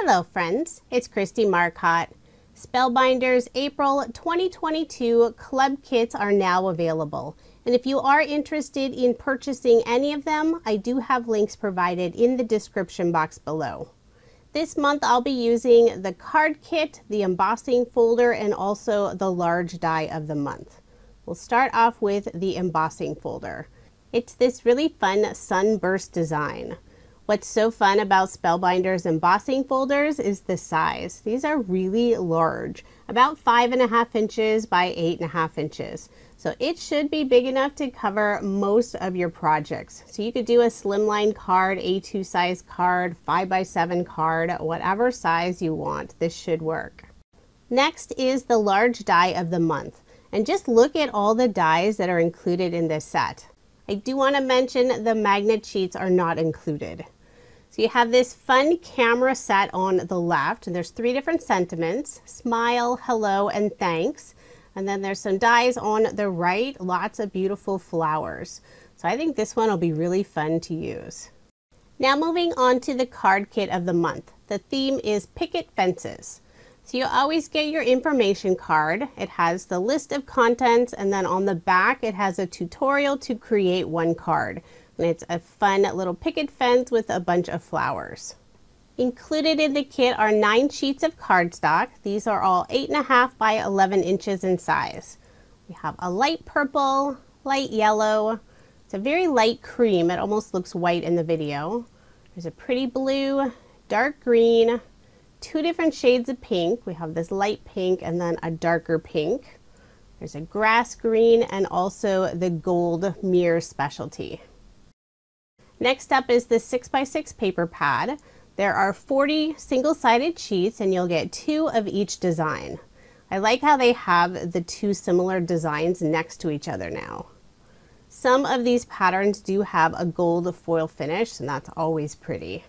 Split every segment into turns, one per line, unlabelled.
Hello friends, it's Kristie Marcotte. Spellbinders April 2022 club kits are now available. And if you are interested in purchasing any of them, I do have links provided in the description box below. This month I'll be using the card kit, the embossing folder, and also the large die of the month. We'll start off with the embossing folder. It's this really fun sunburst design. What's so fun about Spellbinders embossing folders is the size. These are really large, about 5.5 inches by 8.5 inches. So it should be big enough to cover most of your projects. So you could do a slimline card, A2 size card, 5x7 card, whatever size you want. This should work. Next is the large die of the month. And just look at all the dies that are included in this set. I do want to mention the magnet sheets are not included. So you have this fun camera set on the left, and there's 3 different sentiments: smile, hello, and thanks. And then there's some dies on the right, lots of beautiful flowers. So I think this one will be really fun to use. Now moving on to the card kit of the month. The theme is Picket Fences. So you always get your information card. It has the list of contents, and then on the back it has a tutorial to create one card. And it's a fun little picket fence with a bunch of flowers. Included in the kit are 9 sheets of cardstock. These are all 8.5 by 11 inches in size. We have a light purple, light yellow. It's a very light cream. It almost looks white in the video. There's a pretty blue, dark green, 2 different shades of pink. We have this light pink and then a darker pink. There's a grass green and also the gold mirror specialty. Next up is the 6x6 paper pad. There are 40 single-sided sheets and you'll get 2 of each design. I like how they have the 2 similar designs next to each other now. Some of these patterns do have a gold foil finish, and that's always pretty.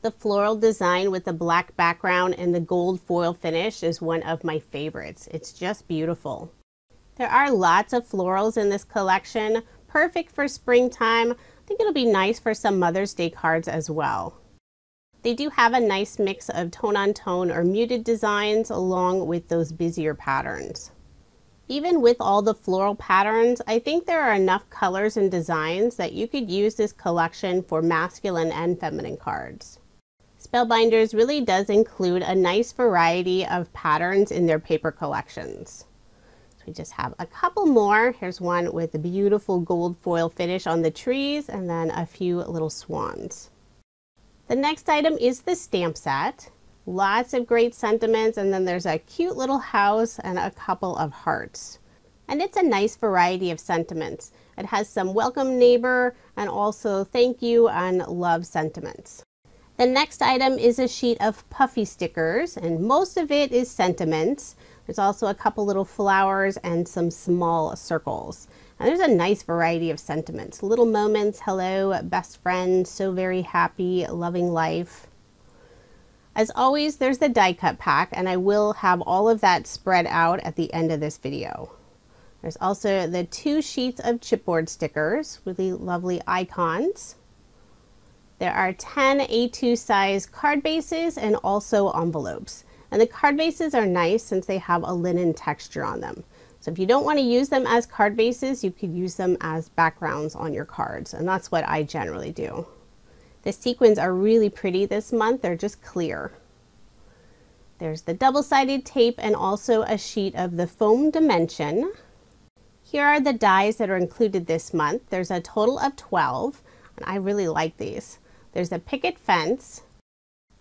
The floral design with the black background and the gold foil finish is one of my favorites. It's just beautiful. There are lots of florals in this collection, perfect for springtime. I think it'll be nice for some Mother's Day cards as well. They do have a nice mix of tone-on-tone or muted designs along with those busier patterns. Even with all the floral patterns, I think there are enough colors and designs that you could use this collection for masculine and feminine cards. Spellbinders really does include a nice variety of patterns in their paper collections. We just have a couple more. Here's one with a beautiful gold foil finish on the trees, and then a few little swans. The next item is the stamp set. Lots of great sentiments, and then there's a cute little house and a couple of hearts. And it's a nice variety of sentiments. It has some welcome neighbor and also thank you and love sentiments. The next item is a sheet of puffy stickers, and most of it is sentiments. There's also a couple little flowers and some small circles. And there's a nice variety of sentiments. Little moments, hello, best friend, so very happy, loving life. As always, there's the die cut pack, and I will have all of that spread out at the end of this video. There's also the 2 sheets of chipboard stickers, really lovely icons. There are 10 A2 size card bases and also envelopes. And the card bases are nice since they have a linen texture on them. So if you don't want to use them as card bases, you could use them as backgrounds on your cards. And that's what I generally do. The sequins are really pretty this month. They're just clear. There's the double-sided tape and also a sheet of the foam dimension. Here are the dies that are included this month. There's a total of 12, and I really like these. There's a picket fence.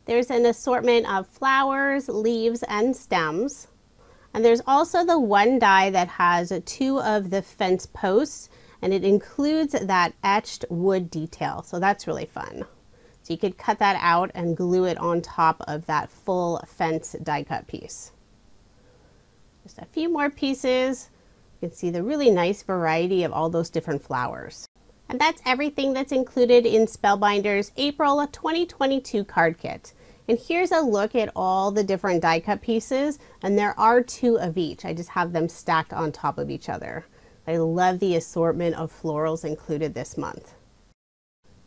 There's an assortment of flowers, leaves, and stems. And there's also the one die that has 2 of the fence posts, and it includes that etched wood detail. So that's really fun. So you could cut that out and glue it on top of that full fence die cut piece. Just a few more pieces. You can see the really nice variety of all those different flowers. And that's everything that's included in Spellbinders April 2022 card kit. And here's a look at all the different die cut pieces, and there are 2 of each. I just have them stacked on top of each other. I love the assortment of florals included this month.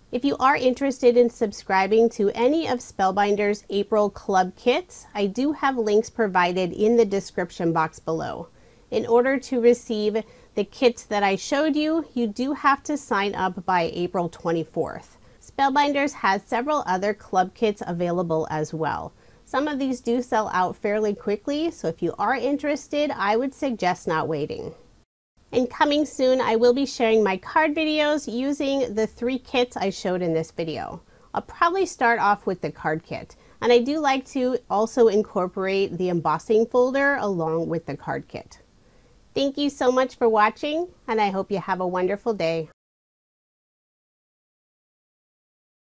If you are interested in subscribing to any of Spellbinders April club kits, I do have links provided in the description box below. In order to receive the kits that I showed you, you do have to sign up by April 24th. Spellbinders has several other club kits available as well. Some of these do sell out fairly quickly, so if you are interested, I would suggest not waiting. And coming soon, I will be sharing my card videos using the 3 kits I showed in this video. I'll probably start off with the card kit, and I do like to also incorporate the embossing folder along with the card kit. Thank you so much for watching, and I hope you have a wonderful day.